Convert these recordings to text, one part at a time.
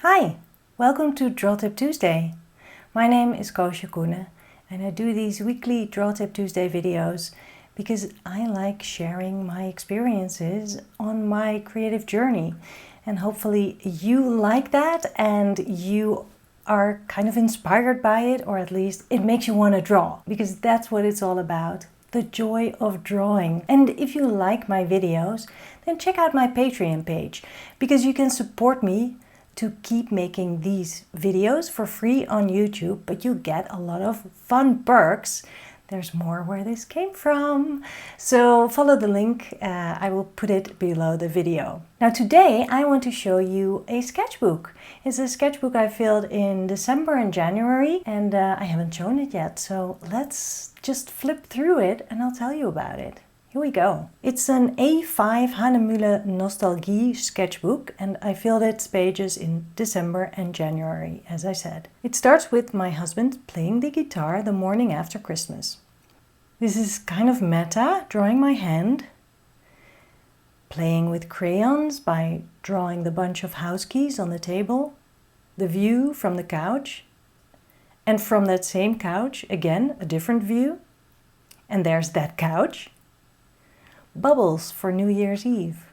Hi, welcome to Draw Tip Tuesday. My name is Koosje Koenen and I do these weekly Draw Tip Tuesday videos because I like sharing my experiences on my creative journey. And hopefully you like that and you are kind of inspired by it, or at least it makes you want to draw, because that's what it's all about. The joy of drawing. And if you like my videos, then check out my Patreon page, because you can support me to keep making these videos for free on YouTube, but you get a lot of fun perks. There's more where this came from. So follow the link, I will put it below the video. Now today I want to show you a sketchbook. It's a sketchbook I filled in December and January, and I haven't shown it yet. So let's just flip through it and I'll tell you about it. Here we go. It's an A5 Hahnemühle Nostalgie sketchbook, and I filled its pages in December and January, as I said. It starts with my husband playing the guitar the morning after Christmas. This is kind of meta, drawing my hand, playing with crayons by drawing the bunch of house keys on the table, the view from the couch, and from that same couch, again, a different view, and there's that couch. Bubbles for New Year's Eve.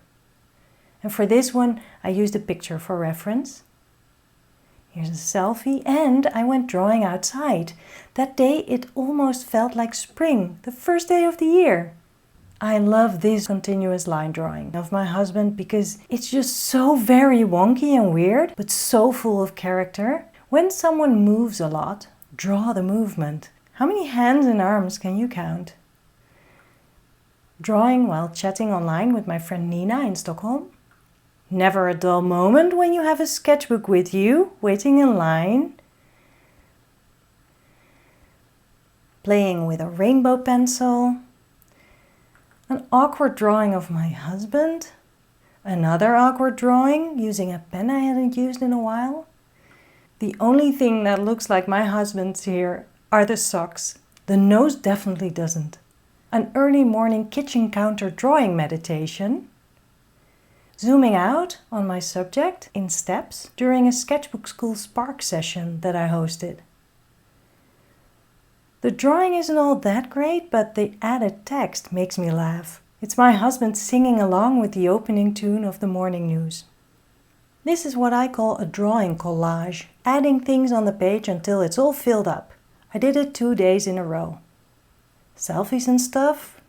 And for this one, I used a picture for reference. Here's a selfie, and I went drawing outside. That day it almost felt like spring, the first day of the year. I love this continuous line drawing of my husband because it's just so very wonky and weird, but so full of character. When someone moves a lot, draw the movement. How many hands and arms can you count? Drawing while chatting online with my friend Nina in Stockholm. Never a dull moment when you have a sketchbook with you, waiting in line. Playing with a rainbow pencil. An awkward drawing of my husband. Another awkward drawing using a pen I hadn't used in a while. The only thing that looks like my husband's here are the socks. The nose definitely doesn't. An early morning kitchen counter drawing meditation. Zooming out on my subject in steps during a Sketchbook School Spark session that I hosted. The drawing isn't all that great, but the added text makes me laugh. It's my husband singing along with the opening tune of the morning news. This is what I call a drawing collage, adding things on the page until it's all filled up. I did it 2 days in a row. Selfies and stuff.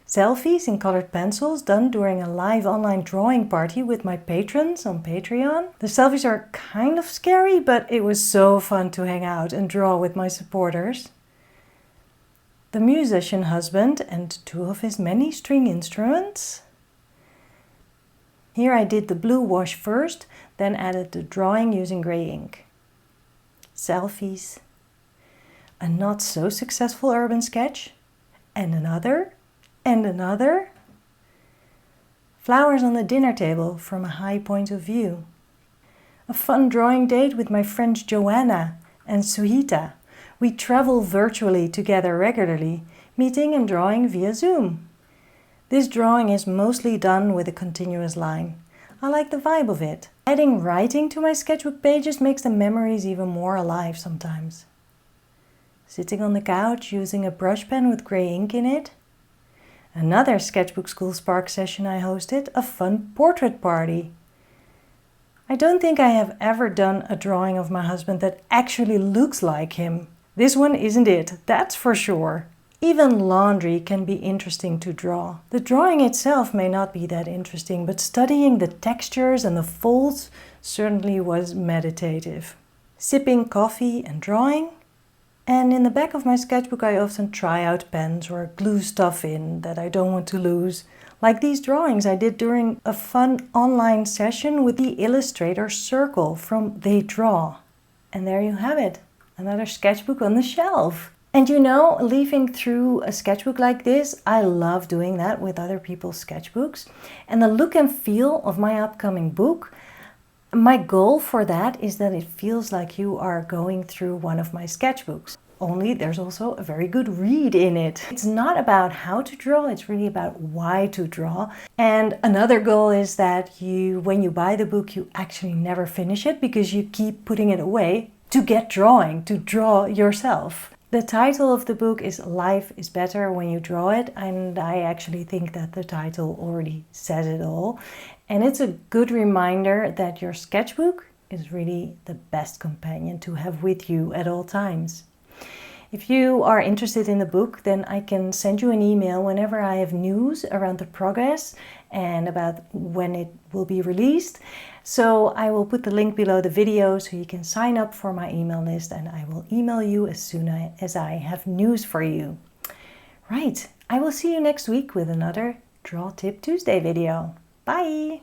Selfies in colored pencils done during a live online drawing party with my patrons on Patreon. The selfies are kind of scary, but it was so fun to hang out and draw with my supporters. The musician husband and 2 of his many string instruments. Here I did the blue wash first, then added the drawing using gray ink. Selfies. A not so successful urban sketch, and another, and another. Flowers on the dinner table from a high point of view. A fun drawing date with my friends Joanna and Suhita. We travel virtually together regularly, meeting and drawing via Zoom. This drawing is mostly done with a continuous line. I like the vibe of it. Adding writing to my sketchbook pages makes the memories even more alive sometimes. Sitting on the couch using a brush pen with grey ink in it. Another Sketchbook School Spark session I hosted, a fun portrait party. I don't think I have ever done a drawing of my husband that actually looks like him. This one isn't it, that's for sure. Even laundry can be interesting to draw. The drawing itself may not be that interesting, but studying the textures and the folds certainly was meditative. Sipping coffee and drawing. And in the back of my sketchbook I often try out pens or glue stuff in that I don't want to lose. Like these drawings I did during a fun online session with the illustrator Circle from They Draw. And there you have it, another sketchbook on the shelf. And you know, leafing through a sketchbook like this, I love doing that with other people's sketchbooks. And the look and feel of my upcoming book, my goal for that is that it feels like you are going through one of my sketchbooks. only there's also a very good read in it. It's not about how to draw, it's really about why to draw. And another goal is that when you buy the book, you actually never finish it because you keep putting it away to get drawing, to draw yourself. The title of the book is Life is Better When You Draw It, and I actually think that the title already says it all. And it's a good reminder that your sketchbook is really the best companion to have with you at all times. If you are interested in the book, then I can send you an email whenever I have news around the progress and about when it will be released. So I will put the link below the video so you can sign up for my email list, and I will email you as soon as I have news for you. Right, I will see you next week with another Draw Tip Tuesday video. Bye!